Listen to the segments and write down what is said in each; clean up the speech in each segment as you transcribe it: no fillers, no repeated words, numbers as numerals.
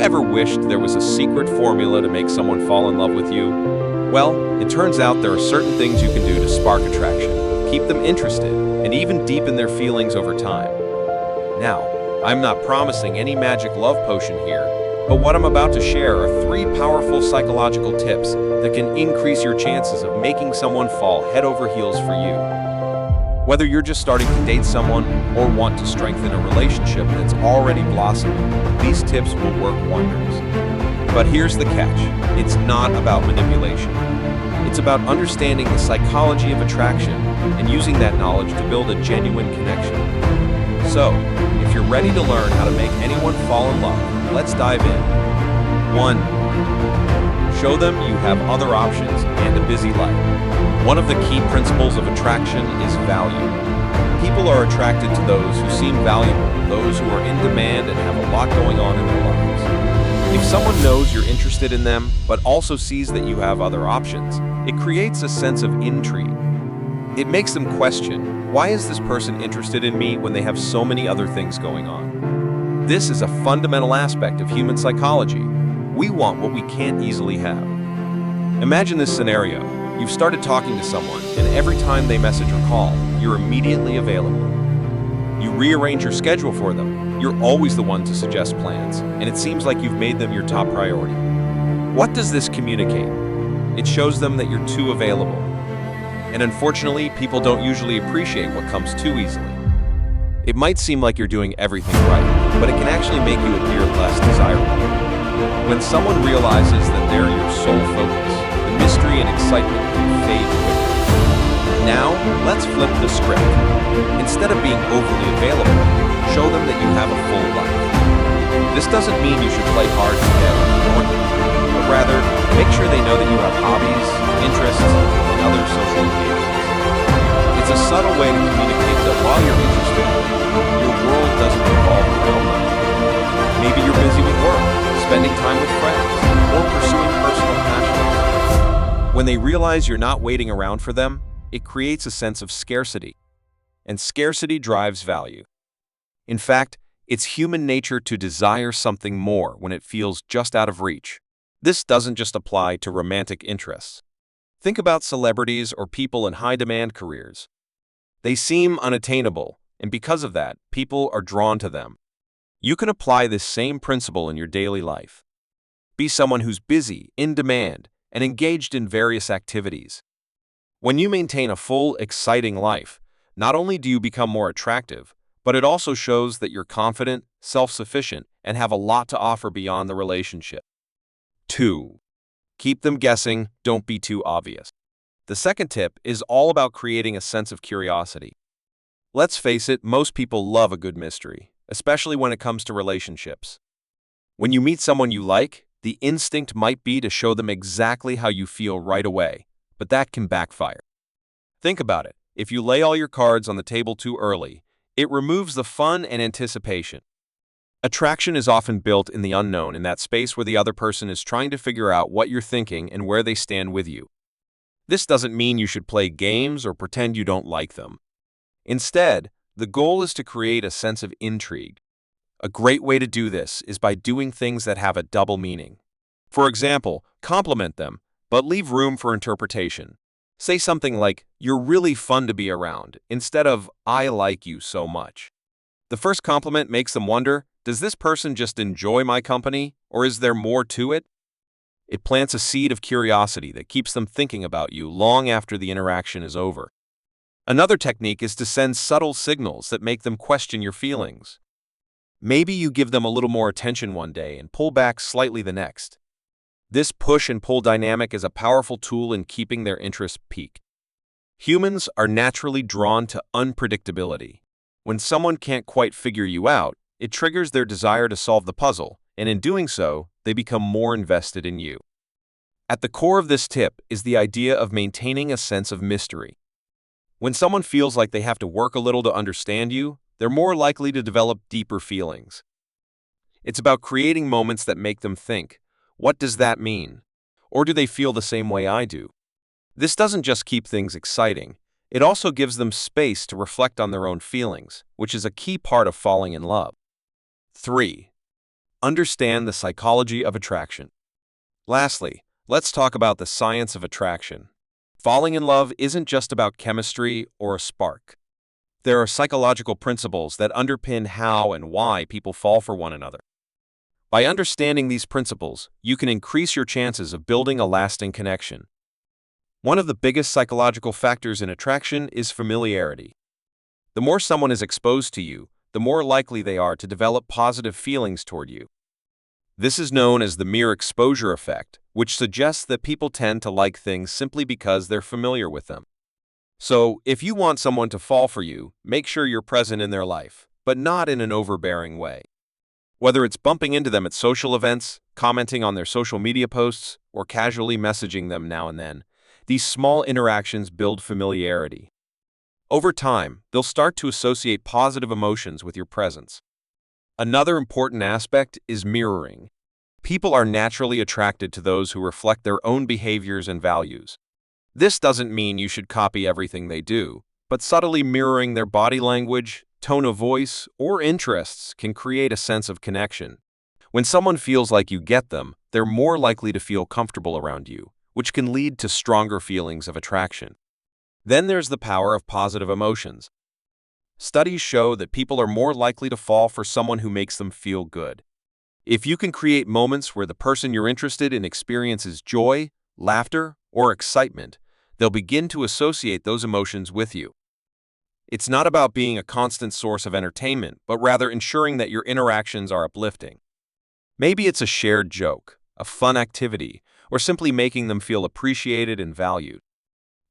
ever wished there was a secret formula to make someone fall in love with you? Well, it turns out there are certain things you can do to spark attraction, keep them interested, and even deepen their feelings over time. Now, I'm not promising any magic love potion here, but what I'm about to share are 3 powerful psychological tips that can increase your chances of making someone fall head over heels for you. Whether you're just starting to date someone or want to strengthen a relationship that's already blossoming, these tips will work wonders. But here's the catch. It's not about manipulation. It's about understanding the psychology of attraction and using that knowledge to build a genuine connection. So, if you're ready to learn how to make anyone fall in love, let's dive in. 1. Show them you have other options and a busy life. One of the key principles of attraction is value. People are attracted to those who seem valuable, those who are in demand and have a lot going on in their lives. If someone knows you're interested in them, but also sees that you have other options, it creates a sense of intrigue. It makes them question, why is this person interested in me when they have so many other things going on? This is a fundamental aspect of human psychology. We want what we can't easily have. Imagine this scenario. You've started talking to someone, and every time they message or call, you're immediately available. You rearrange your schedule for them. You're always the one to suggest plans, and it seems like you've made them your top priority. What does this communicate? It shows them that you're too available. And unfortunately, people don't usually appreciate what comes too easily. It might seem like you're doing everything right, but it can actually make you appear less desirable. When someone realizes that they're your sole focus, the mystery and excitement can fade quickly. Now, let's flip the script. Instead of being overly available, show them that you have a full life. This doesn't mean you should play hard to get or ignore them, but rather, make sure they know that you have hobbies, interests, and other social engagements. It's a subtle way to communicate that while you're interested, your world doesn't revolve around them. Maybe you're busy with work, spending time with friends, or pursuing personal passions. When they realize you're not waiting around for them, it creates a sense of scarcity. And scarcity drives value. In fact, it's human nature to desire something more when it feels just out of reach. This doesn't just apply to romantic interests. Think about celebrities or people in high-demand careers. They seem unattainable, and because of that, people are drawn to them. You can apply this same principle in your daily life. Be someone who's busy, in demand, and engaged in various activities. When you maintain a full, exciting life, not only do you become more attractive, but it also shows that you're confident, self-sufficient, and have a lot to offer beyond the relationship. 2. Keep them guessing, don't be too obvious. The second tip is all about creating a sense of curiosity. Let's face it, most people love a good mystery, especially when it comes to relationships. When you meet someone you like, the instinct might be to show them exactly how you feel right away, but that can backfire. Think about it. If you lay all your cards on the table too early, it removes the fun and anticipation. Attraction is often built in the unknown, in that space where the other person is trying to figure out what you're thinking and where they stand with you. This doesn't mean you should play games or pretend you don't like them. Instead, the goal is to create a sense of intrigue. A great way to do this is by doing things that have a double meaning. For example, compliment them, but leave room for interpretation. Say something like, "You're really fun to be around," instead of, "I like you so much." The first compliment makes them wonder, does this person just enjoy my company, or is there more to it? It plants a seed of curiosity that keeps them thinking about you long after the interaction is over. Another technique is to send subtle signals that make them question your feelings. Maybe you give them a little more attention one day and pull back slightly the next. This push and pull dynamic is a powerful tool in keeping their interest piqued. Humans are naturally drawn to unpredictability. When someone can't quite figure you out, it triggers their desire to solve the puzzle, and in doing so, they become more invested in you. At the core of this tip is the idea of maintaining a sense of mystery. When someone feels like they have to work a little to understand you, they're more likely to develop deeper feelings. It's about creating moments that make them think, what does that mean? Or do they feel the same way I do? This doesn't just keep things exciting, it also gives them space to reflect on their own feelings, which is a key part of falling in love. 3. Understand the psychology of attraction. Lastly, let's talk about the science of attraction. Falling in love isn't just about chemistry or a spark. There are psychological principles that underpin how and why people fall for one another. By understanding these principles, you can increase your chances of building a lasting connection. One of the biggest psychological factors in attraction is familiarity. The more someone is exposed to you, the more likely they are to develop positive feelings toward you. This is known as the mere exposure effect, which suggests that people tend to like things simply because they're familiar with them. So, if you want someone to fall for you, make sure you're present in their life, but not in an overbearing way. Whether it's bumping into them at social events, commenting on their social media posts, or casually messaging them now and then, these small interactions build familiarity. Over time, they'll start to associate positive emotions with your presence. Another important aspect is mirroring. People are naturally attracted to those who reflect their own behaviors and values. This doesn't mean you should copy everything they do, but subtly mirroring their body language, tone of voice, or interests can create a sense of connection. When someone feels like you get them, they're more likely to feel comfortable around you, which can lead to stronger feelings of attraction. Then there's the power of positive emotions. Studies show that people are more likely to fall for someone who makes them feel good. If you can create moments where the person you're interested in experiences joy, laughter, or excitement, they'll begin to associate those emotions with you. It's not about being a constant source of entertainment, but rather ensuring that your interactions are uplifting. Maybe it's a shared joke, a fun activity, or simply making them feel appreciated and valued.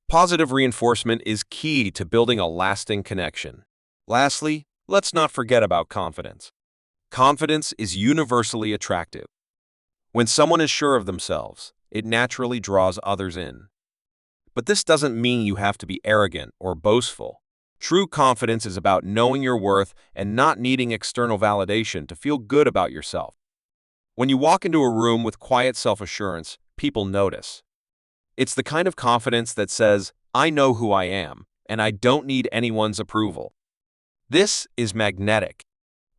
Positive reinforcement is key to building a lasting connection. Lastly, let's not forget about confidence. Confidence is universally attractive. When someone is sure of themselves, it naturally draws others in. But this doesn't mean you have to be arrogant or boastful. True confidence is about knowing your worth and not needing external validation to feel good about yourself. When you walk into a room with quiet self-assurance, people notice. It's the kind of confidence that says, "I know who I am, and I don't need anyone's approval." This is magnetic.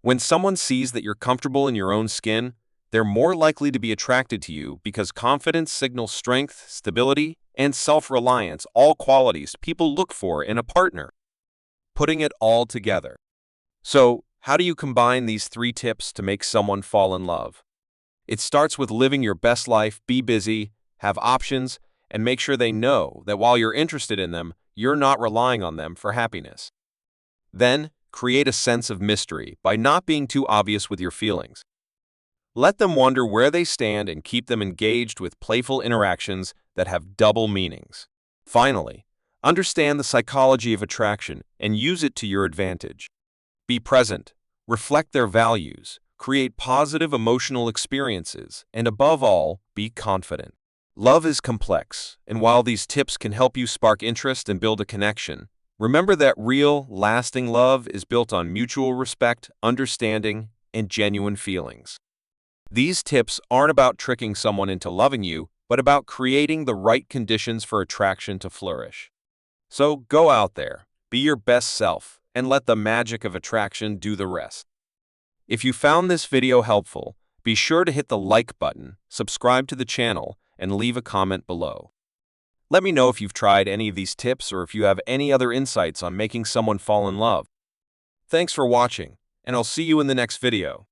When someone sees that you're comfortable in your own skin, they're more likely to be attracted to you because confidence signals strength, stability, and self-reliance, all qualities people look for in a partner. Putting it all together. So, how do you combine these 3 tips to make someone fall in love? It starts with living your best life, be busy, have options, and make sure they know that while you're interested in them, you're not relying on them for happiness. Then, create a sense of mystery by not being too obvious with your feelings. Let them wonder where they stand and keep them engaged with playful interactions that have double meanings. Finally, understand the psychology of attraction and use it to your advantage. Be present, reflect their values, create positive emotional experiences, and above all, be confident. Love is complex, and while these tips can help you spark interest and build a connection, remember that real, lasting love is built on mutual respect, understanding, and genuine feelings. These tips aren't about tricking someone into loving you, but about creating the right conditions for attraction to flourish. So go out there, be your best self, and let the magic of attraction do the rest. If you found this video helpful, be sure to hit the like button, subscribe to the channel, and leave a comment below. Let me know if you've tried any of these tips or if you have any other insights on making someone fall in love. Thanks for watching, and I'll see you in the next video.